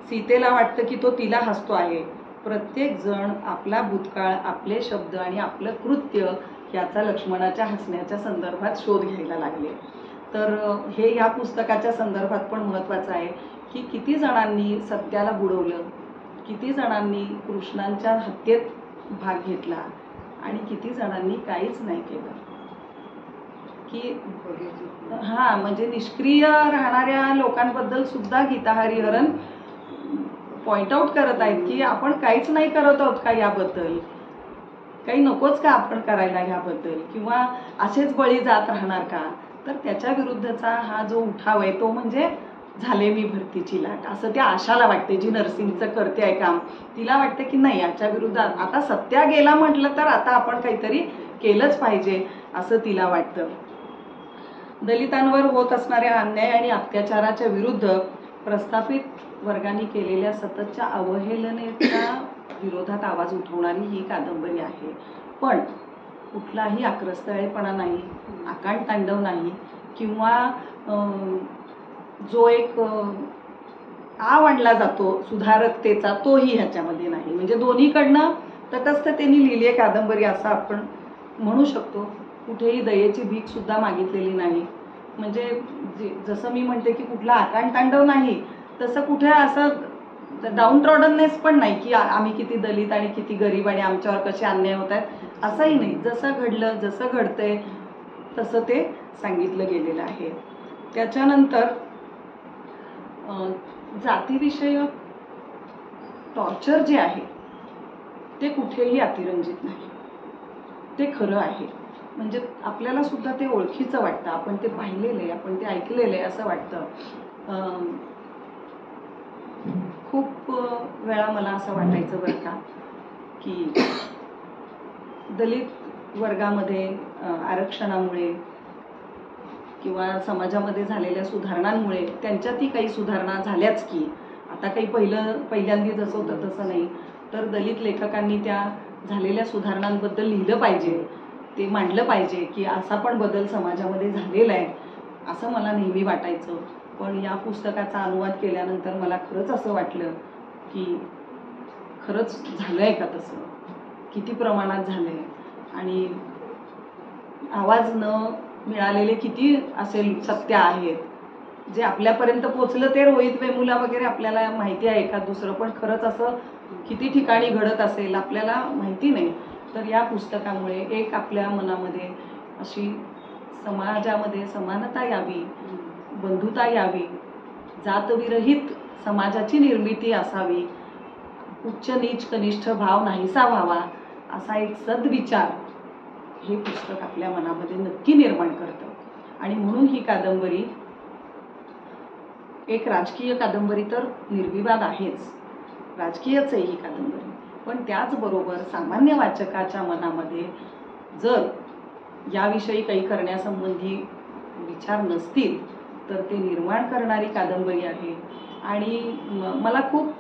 सीतेला वाटतं की तो तिला हसतो आहे. प्रत्येक जण आपला भूतकाळ, आपले शब्द आणि आपलं कृत्य याचा लक्ष्मणाच्या हसण्याच्या संदर्भात शोध घ्यायला लागले. तर हे ह्या पुस्तकाच्या संदर्भात पण महत्त्वाचं आहे की किती जणांनी सत्याला बुडवलं, किती जणांनी कृष्णांच्या हत्येत भाग घेतला आणि किती जणांनी काहीच नाही केलं. की म्हणजे निष्क्रिय राहणाऱ्या लोकांबद्दल सुद्धा गीता हरिहरन पॉइंट आउट करत आहेत की आपण काहीच नाही करत आहोत का याबद्दल, काही नकोच का आपण करायला ह्याबद्दल, किंवा असेच बळी जात राहणार का. तर त्याच्या विरुद्धचा हा जो उठाव आहे तो म्हणजे झाले मी भरतीची लाट, असं त्या आशाला वाटते, जी नर्सिंगचं करते आहे काम. तिला वाटतं की नाही, याच्या विरुद्धात आता सत्या गेला म्हटलं तर आता आपण काहीतरी केलंच पाहिजे असं तिला वाटतं. दलितांवर होत असणाऱ्या अन्याय आणि अत्याचाराच्या विरुद्ध प्रस्थापित वर्गाने केलेल्या सततच्या अवहेलनेच्या विरोधात आवाज उठवणारी ही कादंबरी आहे. पण कुठलाही आक्रस्तळेपणा नाही, आकांडतांडव नाही, किंवा जो एक आणला जातो सुधारकतेचा तोही ह्याच्यामध्ये नाही. म्हणजे दोन्हीकडनं तटस्थतेने लिहिली आहे कादंबरी असं आपण म्हणू शकतो. कुठेही दयेची भीक सुद्धा मागितलेली नाही. म्हणजे जसं मी म्हणते की कुठला आकांडतांडव नाही, तसं कुठे असं डाऊन ट्रॉडननेस पण नाही की आम्ही किती दलित आणि किती गरीब आणि आमच्यावर कसे अन्याय होत आहेत, असंही नाही. जसं घडलं, जसं घडतंय तसं ते सांगितलं गेलेलं आहे. त्याच्यानंतर जातीविषयक टॉर्चर जे आहे ते कुठेही अतिरंजित नाही, ते खरं आहे. म्हणजे आपल्याला सुद्धा ते ओळखीचं वाटतं, आपण ते पाहिलेलं आहे, आपण ते ऐकलेलं आहे असं वाटतं. खूप वेळा मला असं वाटायचं बरं का की दलित वर्गामध्ये आरक्षणामुळे किंवा समाजामध्ये झालेल्या सुधारणांमुळे त्यांच्यातही काही सुधारणा झाल्याच की. आता काही पहिल्यांदी जसं होतं तसं नाही, तर दलित लेखकांनी त्या झालेल्या सुधारणांबद्दल लिहिलं पाहिजे, ते मांडलं पाहिजे की असा पण बदल समाजामध्ये झालेला आहे असं मला नेहमी वाटायचं. पण या पुस्तकाचा अनुवाद केल्यानंतर मला खरंच असं वाटलं की खरंच झालं आहे का तसं, किती प्रमाणात झालं आहे, आणि आवाज न मिळालेले किती असे सत्य आहेत जे आपल्यापर्यंत पोचलं. ते रोहित वेमुला वगैरे आपल्याला माहिती आहे का दुसरं, पण खरंच असं किती ठिकाणी घडत असेल आपल्याला माहिती नाही. तर या पुस्तकामुळे एक आपल्या मनामध्ये अशी समाजामध्ये समानता यावी, बंधुता यावी, जातविरहित समाजाची निर्मिती असावी, उच्च नीच कनिष्ठ भाव नाहीसा व्हावा, असा एक सद्विचार हे पुस्तक आपल्या मनामध्ये नक्की निर्माण करतं. आणि म्हणून ही कादंबरी एक राजकीय कादंबरी तर निर्विवाद आहेच, राजकीयच आहे ही कादंबरी, पण त्याचबरोबर सामान्य वाचकाच्या मनामध्ये जर याविषयी काही करण्यासंबंधी विचार नसतील तर ते निर्माण करणारी कादंबरी आहे. आणि मला खूप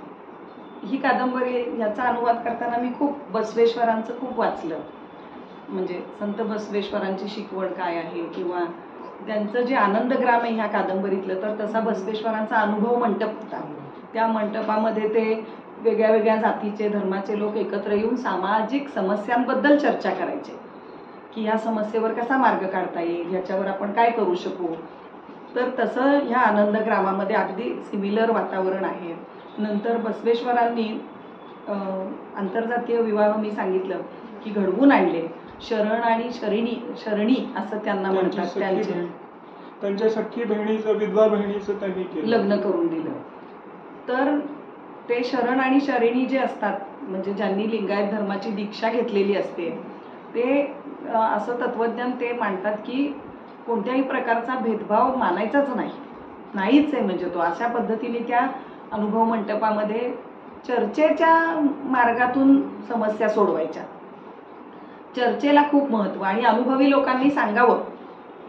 ही कादंबरी याचा अनुवाद करताना मी खूप बसवेश्वरांचं खूप वाचलं, म्हणजे संत बसवेश्वरांची शिकवण काय आहे किंवा त्यांचं जे आनंदग्राम आहे ह्या कादंबरीतलं, तर तसा बसवेश्वरांचा अनुभव मंडप होता. त्या मंडपामध्ये ते वेगळ्या वेगळ्या जातीचे धर्माचे लोक एकत्र येऊन सामाजिक समस्यांबद्दल चर्चा करायचे की ह्या समस्येवर कसा मार्ग काढता येईल, ह्याच्यावर आपण काय करू शकू. तर तसं ह्या आनंदग्रामामध्ये अगदी सिमिलर वातावरण आहे. नंतर बसवेश्वरांनी आंतरजातीय विवाह मी सांगितलं की घडवून आणले. शरण आणि शरणी असं त्यांना म्हणतात, त्यांच्या सख्खी बहिणीचं, विधवा बहिणीचं त्यांनी केलं, लग्न करून दिलं. तर ते शरण आणि शरणी जे असतात, म्हणजे ज्यांनी लिंगायत धर्माची दीक्षा घेतलेली असते, ते असं तत्वज्ञान ते मांडतात की कोणत्याही प्रकारचा भेदभाव मानायचाच नाहीच आहे. म्हणजे तो अशा पद्धतीने त्या अनुभव मंडपामध्ये चर्चेच्या मार्गातून समस्या सोडवायच्या. चर्चेला खूप महत्त्व, आणि अनुभवी लोकांनी सांगावं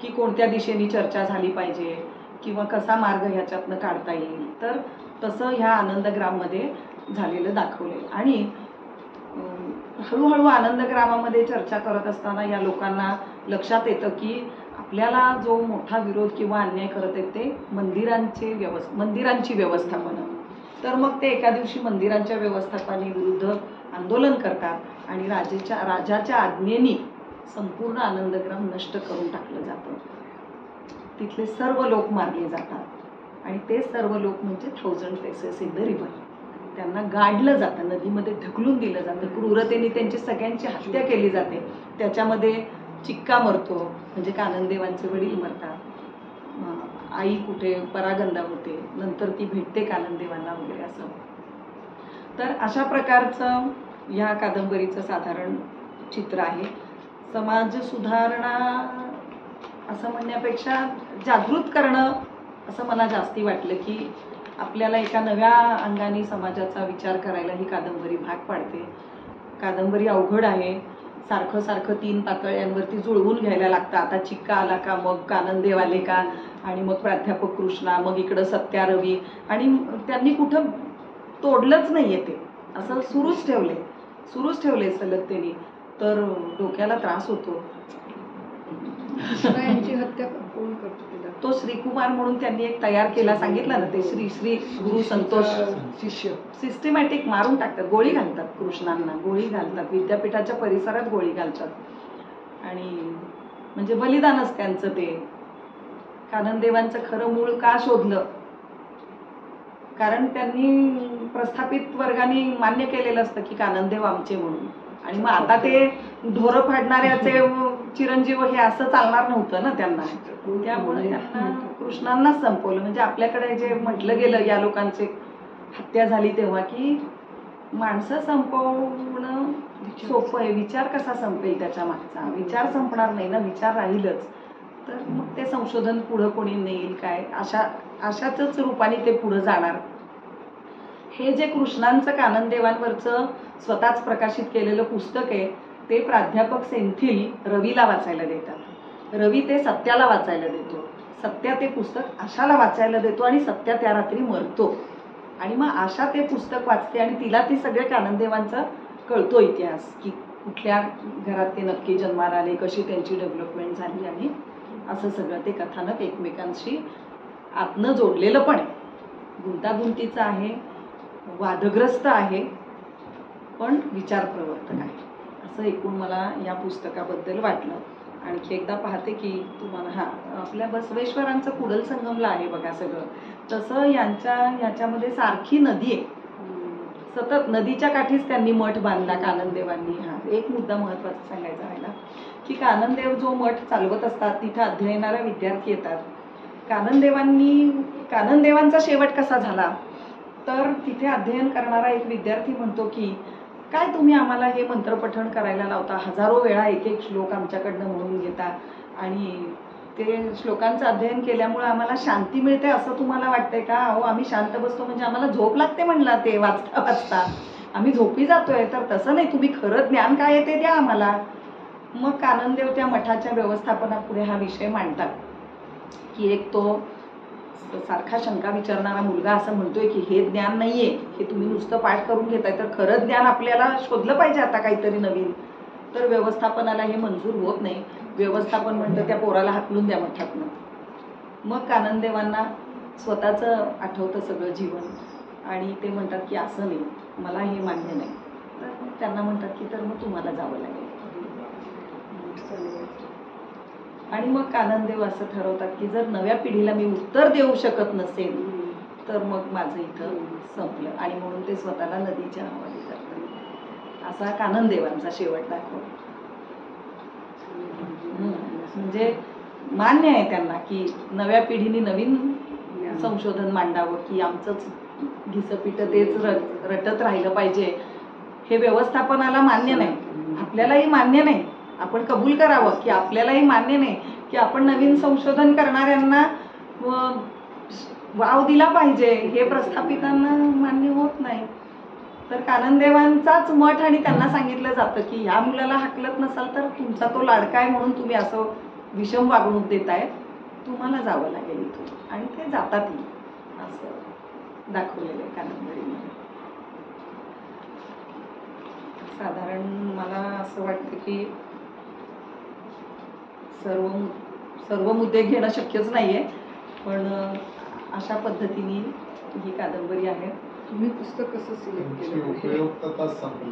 की कोणत्या दिशेने चर्चा झाली पाहिजे किंवा कसा मार्ग ह्याच्यातनं काढता येईल. तर तसं ह्या आनंदग्राममध्ये झालेलं दाखवले. आणि हळूहळू आनंदग्रामामध्ये चर्चा करत असताना या लोकांना लक्षात येतं की आपल्याला जो मोठा विरोध किंवा अन्याय करत आहेत ते मंदिरांची व्यवस्थापन. तर मग ते एका दिवशी मंदिरांच्या व्यवस्थापनेविरुद्ध आंदोलन करतात आणि राजाच्या आज्ञेने संपूर्ण आनंदग्राम नष्ट करून टाकलं जातं. तिथले सर्व लोक मारले जातात आणि ते सर्व लोक म्हणजे 1000 फेसेस इन द रिव्हर. त्यांना गाडलं जातं, नदीमध्ये ढकलून दिलं जातं, क्रूरतेने त्यांची सगळ्यांची हत्या केली जाते. त्याच्यामध्ये चिक्का मरतो, म्हणजे काननदेवांचे वडील मरतात, आई कुठे परागंदा होते, नंतर ती भेटते काननदेवांना वगैरे असं. तर अशा प्रकारचं ह्या कादंबरीचं साधारण चित्र आहे. समाज सुधारणा असं म्हणण्यापेक्षा जागृत करणं असं मला जास्ती वाटलं की आपल्याला एका नव्या अंगाने समाजाचा विचार करायला ही कादंबरी भाग पाडते. कादंबरी अवघड आहे, सारखं 3 पातळ्यांवरती जुळवून घ्यायला लागतं. आता चिक्का आला का, मग काननदेव आले का, आणि मग प्राध्यापक कृष्णा, मग इकडं सत्या रवी, आणि त्यांनी कुठं तोडलंच नाहीये, ते असं सुरूच ठेवले सलग त्यांनी. तर डोक्याला त्रास होतो. यांची हत्या कोण करतो? तो श्रीकुमार म्हणून त्यांनी एक तयार केला, सांगितलं ना, ते श्री गुरु संतोष शिष्य सिस्टमॅटिक मारून टाकतात, गोळी घालतात, कृष्णांना गोळी घालतात, विद्यापीठाच्या परिसरात गोळी घालतात. आणि म्हणजे बलिदानच त्यांचं. ते काननदेवांचं खरं मूळ का शोधलं, कारण त्यांनी प्रस्थापित वर्गाने मान्य केलेलं असतं की काननदेव आमचे म्हणून. आणि मग आता ते ढोरं फाडणाऱ्याचे चिरंजीव हे असं चालणार नव्हतं ना त्यांना. त्यामुळे त्यांना कृष्णांनाच संपवलं. म्हणजे आपल्याकडे जे म्हटलं गेलं या लोकांची हत्या झाली तेव्हा की माणसं संपवणं सोपं आहे, विचार कसा संपेल, त्याच्या मागचा विचार संपणार नाही ना, विचार राहीलच. तर मग ते संशोधन पुढं कोणी नेईल काय, अशाच रूपाने ते पुढं जाणार. हे जे कृष्णांचं काननदेवांवरचं स्वतःच प्रकाशित केलेलं पुस्तक आहे ते प्राध्यापक सेंथिल रवीला वाचायला देतात. रवी ते सत्याला वाचायला देतो. सत्या ते पुस्तक आशाला वाचायला देतो आणि सत्या त्या रात्री मरतो. आणि मग आशा ते पुस्तक वाचते आणि तिला ती सगळे काननदेवांचा कळतो इतिहास, की कुठल्या घरात ते नक्की जन्माला आले, कशी त्यांची डेव्हलपमेंट झाली, आणि असं सगळं ते कथानक एकमेकांशी आतनं जोडलेलं पण आहे. गुंतागुंतीचं आहे, वादग्रस्त आहे, पण विचार प्रवर्तक आहे, असं एकूण मला या पुस्तकाबद्दल वाटलं. आणखी एकदा पाहते की तुम्हाला आपल्या बसवेश्वरांचं कुडल संगमला आहे बघा सगळं, तसं ह्याच्यामध्ये सारखी नदी आहे, सतत नदीच्या काठीच त्यांनी मठ बांधला काननदेवांनी. एक मुद्दा महत्त्वाचा सांगायचा राहिला की काननदेव जो मठ चालवत असतात तिथे अध्ययनाला विद्यार्थी येतात. काननदेवांचा शेवट कसा झाला तर तिथे अध्ययन करणारा एक विद्यार्थी म्हणतो की काय तुम्ही आम्हाला हे मंत्रपठण करायला लावता, हजारो वेळा एक एक श्लोक आमच्याकडनं म्हणून घेता, आणि ते श्लोकांचं अध्ययन केल्यामुळे आम्हाला शांती मिळते असं तुम्हाला वाटतंय का? अहो आम्ही शांत बसतो म्हणजे आम्हाला झोप लागते म्हणला ते वाचता वाचता, आम्ही झोपी जातोय. तर तसं नाही, तुम्ही खरं ज्ञान काय आहे ते द्या आम्हाला. मग काननदेव त्या मठाच्या व्यवस्थापनापुढे हा विषय मांडतात की एक तो सारखा शंका विचारणारा मुलगा असं म्हणतोय की हे ज्ञान नाहीये, हे तुम्ही नुसतं पाठ करून घेताय, तर खरं ज्ञान आपल्याला शोधलं पाहिजे आता काहीतरी नवीन. तर व्यवस्थापनाला हे मंजूर होत नाही. व्यवस्थापन म्हणतं त्या पोराला हाकलून द्या मठातनं. मग काननदेवांना स्वतःचं आठवतं सगळं जीवन, आणि ते म्हणतात की असं नाही, मला हे मान्य नाही. तर त्यांना म्हणतात की तर मग तुम्हाला जावं लागेल. आणि मग काननदेव असं ठरवतात की जर नव्या पिढीला मी उत्तर देऊ शकत नसेल तर मग माझं इथं संपलं, आणि म्हणून ते स्वतःला नदीच्या हवाली करतात. असा काननदेवांचा शेवट दाखवला. म्हणजे मान्य आहे त्यांना की नव्या पिढीने नवीन संशोधन मांडावं, की आमचंच घिसपीठ तेच रटत राहिलं पाहिजे. हे व्यवस्थापनाला मान्य नाही, आपल्यालाही मान्य नाही. आपण कबूल करावं की आपल्यालाही मान्य नाही की आपण नवीन संशोधन करणाऱ्यांना वाव दिला पाहिजे, हे प्रस्थापितांना मान्य होत नाही. तर काननदेवांचाच मठ, आणि त्यांना सांगितलं जातं की ह्या मुलाला हाकलत नसाल तर तुमचा तो लाडका आहे म्हणून तुम्ही असं विषम वागणूक देताय, तुम्हाला जावं लागेल इथून. आणि ते जातातही, असं दाखवलेलं आहे कादंबरीमध्ये. साधारण मला असं वाटतं की सर्व मुद्दे घेणं शक्यच नाहीये, पण अशा पद्धतीने ही कादंबरी आहे. तुम्ही पुस्तक कसं सिलेक्ट केलं? उपयुक्तता संपली.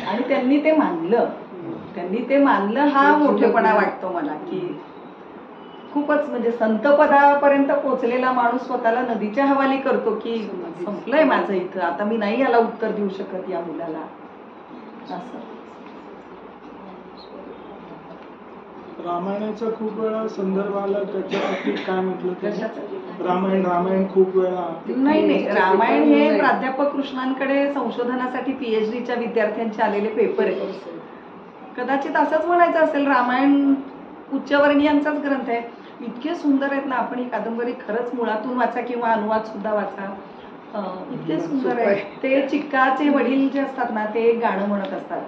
आणि त्यांनी ते मानलं हा मोठेपणा वाटतो मला, की खूपच म्हणजे संत पदापर्यंत पोहोचलेला माणूस स्वतःला नदीच्या हवाली करतो की संपलंय माझं इथं, आता मी नाही याला उत्तर देऊ शकत या मुलाला, असं. रामायणाचा खूप वेळा संदर्भ आला, त्याच्यासाठी काय म्हटलं? कशाचं? रामायण खूप वेळा. नाही, रामायण हे प्राध्यापक कृष्णांकडे संशोधनासाठी PhDच्या विद्यार्थ्यांचे आलेले पेपर आहे. कदाचित असंच म्हणायचं असेल, रामायण उच्चवर्णीयांचाच ग्रंथ आहे. इतके सुंदर आहेत ना, आपण ही कादंबरी खरंच मुळातून वाचा किंवा अनुवाद सुद्धा वाचा, इतके सुंदर आहे. ते चिक्काचे वडील जे असतात ना, ते एक गाणं म्हणत असतात,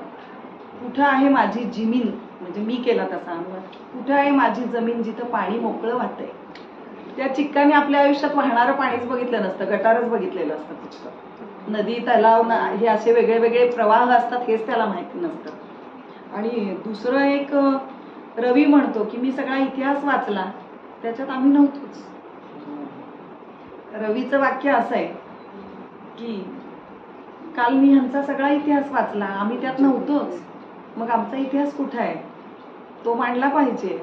कुठं आहे माझी जमीन, म्हणजे मी केला तसा अनुवाद, कुठं आहे माझी जमीन जिथं पाणी मोकळं वाहतंय. त्या चिक्काने आपल्या आयुष्यात वाहणारं पाणीच बघितलं नसतं, गटारच बघितलेलं असतं फक्त. नदी, तलाव हे असे वेगळे वेगळे प्रवाह असतात हेच त्याला माहिती नसतं. आणि दुसरं एक रवी म्हणतो की मी सगळा इतिहास वाचला, त्याच्यात आम्ही नव्हतोच. रवीचं वाक्य असं आहे की काल मी ह्यांचा सगळा इतिहास वाचला, आम्ही त्यात नव्हतोच, मग आमचा इतिहास कुठे आहे तो मांडला पाहिजे,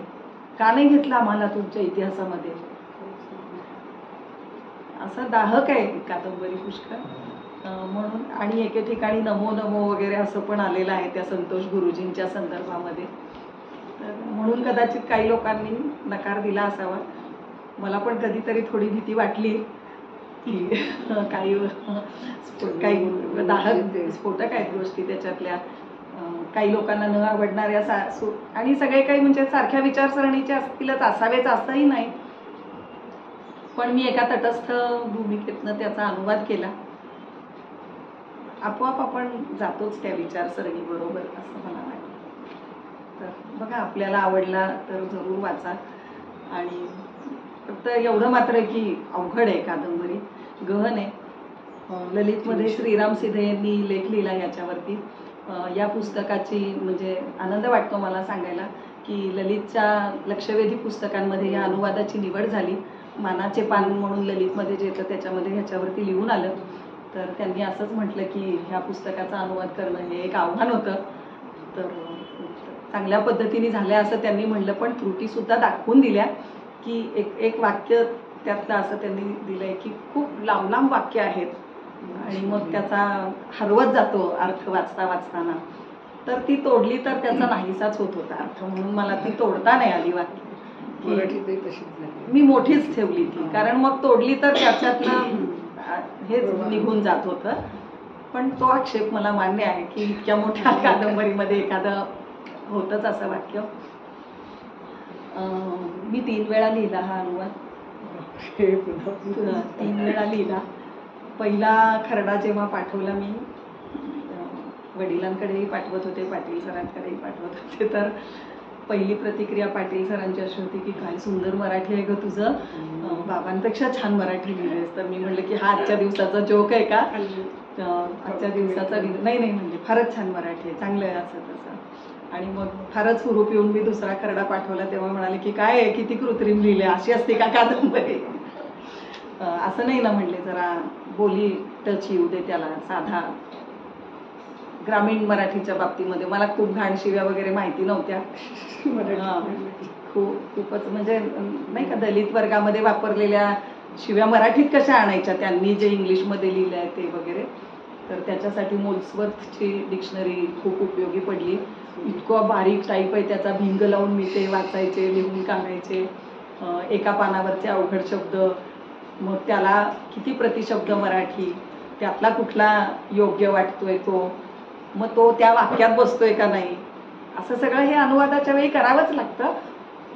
का नाही घेतला आम्हाला तुमच्या इतिहासामध्ये. असं दाहक आहे कादंबरी पुष्कळ म्हणून. आणि एके ठिकाणी नमो नमो वगैरे असं पण आलेलं आहे त्या संतोष गुरुजींच्या संदर्भामध्ये. म्हणून कदाचित काही लोकांनी नकार दिला असावा. मला पण कधीतरी थोडी भीती वाटली की काही दाहक स्फोटक आहेत गोष्टी त्याच्यातल्या, काही लोकांना न आवडणाऱ्या आणि सगळे काही म्हणजे सारख्या विचारसरणीचे असतीलच, असावेच असंही नाही. पण मी एका तटस्थ भूमिकेतनं त्याचा अनुवाद केला. आपोआप आपण जातोच त्या विचारसरणी बरोबर असं मला वाटतं. तर बघा, आपल्याला आवडला तर जरूर वाचा. आणि फक्त एवढं मात्र आहे की अवघड आहे कादंबरी, गहन आहे. ललितमध्ये श्रीराम सिधे यांनी लेख लिहिला याच्यावरती. या पुस्तकाची म्हणजे आनंद वाटतो मला सांगायला की ललितच्या लक्षवेधी पुस्तकांमध्ये या अनुवादाची निवड झाली. मानाचे पान म्हणून ललितमध्ये जे येतं त्याच्यामध्ये ह्याच्यावरती लिहून आलं. तर त्यांनी असंच म्हटलं की ह्या पुस्तकाचा अनुवाद करणं हे एक आव्हान होतं. तर चांगल्या पद्धतीने झाल्या असं त्यांनी म्हणलं, पण त्रुटीसुद्धा दाखवून दिल्या की एक वाक्य त्यातलं असं त्यांनी दिलंय की खूप लांब लांब वाक्य आहेत आणि मग त्याचा हरवत जातो अर्थ वाचताना. तर ती तोडली तर त्याचा नाहीसाच होत होता अर्थ, म्हणून मला ती तोडता नाही आली वाक्य. मी मोठीच ठेवली ती, कारण मग तोडली तर त्याच्यातनं हेच निघून जात होतं. पण तो आक्षेप मला मान्य आहे की इतक्या मोठ्या कादंबरीमध्ये एखादं होतंच असं वाक्य. मी 3 वेळा लिहिला हा अनुवाद. 3 वेळा लिहिला. पहिला खरडा जेव्हा पाठवला मी वडिलांकडेही पाठवत होते, पाटील सरांकडेही पाठवत होते, तर पहिली प्रतिक्रिया पाटील सरांची अशी होती की काय सुंदर मराठी आहे ग तुझं, बाबांपेक्षा छान मराठी लिहिलेस. तर मी म्हणलं की हा आजच्या दिवसाचा जोक आहे का, आजच्या दिवसाचा नाही म्हणजे फारच छान मराठी आहे, चांगलं आहे असं तसं. आणि मग फारच हुरूप येऊन मी दुसरा खरडा पाठवला तेव्हा म्हणाले की काय आहे, किती कृत्रिम लिहिले, अशी असते का कादंबरी. असं नाही ना म्हणले, जरा बोली टच येऊ दे त्याला, साधा ग्रामीण मराठीच्या बाबतीमध्ये. मला खूप घाण शिव्या वगैरे माहिती नव्हत्या. खूपच म्हणजे नाही का दलित वर्गामध्ये वापरलेल्या शिव्या मराठीत कशा आणायच्या, त्यांनी जे इंग्लिशमध्ये लिहिलं आहे ते वगैरे. तर त्याच्यासाठी मोल्सवर्थची डिक्शनरी खूप उपयोगी पडली. इतकं बारीक टाईप आहे त्याचा, भिंग लावून मी ते वाचायचे, लिहून काढायचे. एका पानावरचे अवघड शब्द, मग त्याला किती प्रतिशब्द मराठी, त्यातला कुठला योग्य वाटतोय तो, मग तो त्या वाक्यात बसतोय का नाही, असं सगळं हे अनुवादाच्या वेळी करावंच लागतं.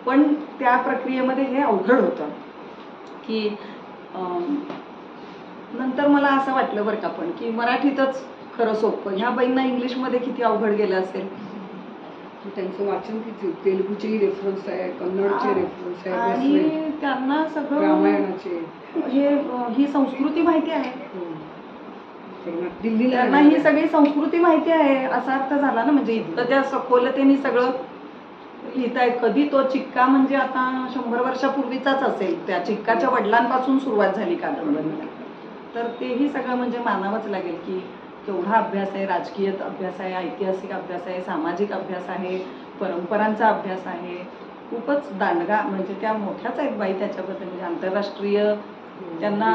पण त्या प्रक्रियेमध्ये हे अवघड होतं की नंतर मला असं वाटलं बरं का पण की मराठीतच खरं सोपं. ह्या बाईंना इंग्लिशमध्ये किती अवघड गेलं असेल. त्यांचं वाचन किती, तेलुगूचे रेफरन्स आहे, कन्नडचे रेफरन्स आहे, आणि त्यांना सगळं रामायणाचे ही संस्कृती माहिती आहे. दिल्लीला त्यांना ही सगळी संस्कृती माहिती आहे असा अर्थ झाला ना. म्हणजे इतकं त्या सखोलतेने सगळं लिहिताय. कधी तो चिक्का म्हणजे आता 100 वर्षापूर्वीचाच असेल, त्या चिक्काच्या वडिलांपासून सुरुवात झाली कादंबरी. तर तेही सगळं म्हणजे मानावंच लागेल की केवढा अभ्यास आहे, राजकीय अभ्यास आहे, ऐतिहासिक अभ्यास आहे, सामाजिक अभ्यास आहे, परंपरांचा अभ्यास आहे. खूपच दांडगा, म्हणजे त्या मोठ्याच आहेत बाई त्याच्याबद्दल. म्हणजे आंतरराष्ट्रीय त्यांना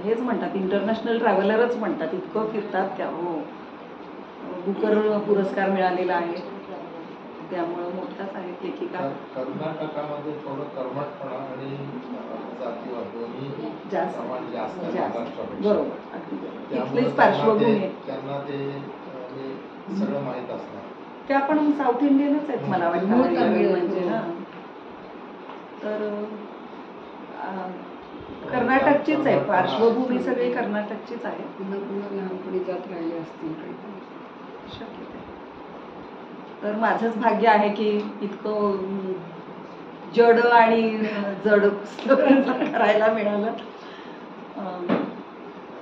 हेच म्हणतात, इंटरनॅशनल ट्रॅव्हलरच म्हणतात, इतकं फिरतात त्या. हो, बुकर पुरस्कार मिळालेला आहे, त्यामुळं मोठ्याच आहेत लेखिका. कर्नाटकामध्ये थोडं कर्मठपणा आणि जातीवाद दोन्ही प्रमाण जास्त आहे महाराष्ट्रापेक्षा. बरोबर, अगदी बरोबर. इथलीच पार्श्वभूमी आहे. त्यांना ते सगळं माहीत असणार. त्या पण साऊथ इंडियनच आहेत मला वाटतं म्हणजे ना. तर कर्नाटकचीच आहे पार्श्वभूमी, सगळी कर्नाटकचीच आहे. पुन्हा लहानपणी जात राहिले असतील काही शक्यता. तर माझंच भाग्य आहे की इतकं जड आणि जड करायला मिळालं.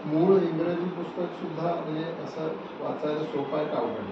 मूळ इंग्रजी पुस्तक सुद्धा म्हणजे असं वाचायला सोपं आहे का अवघड?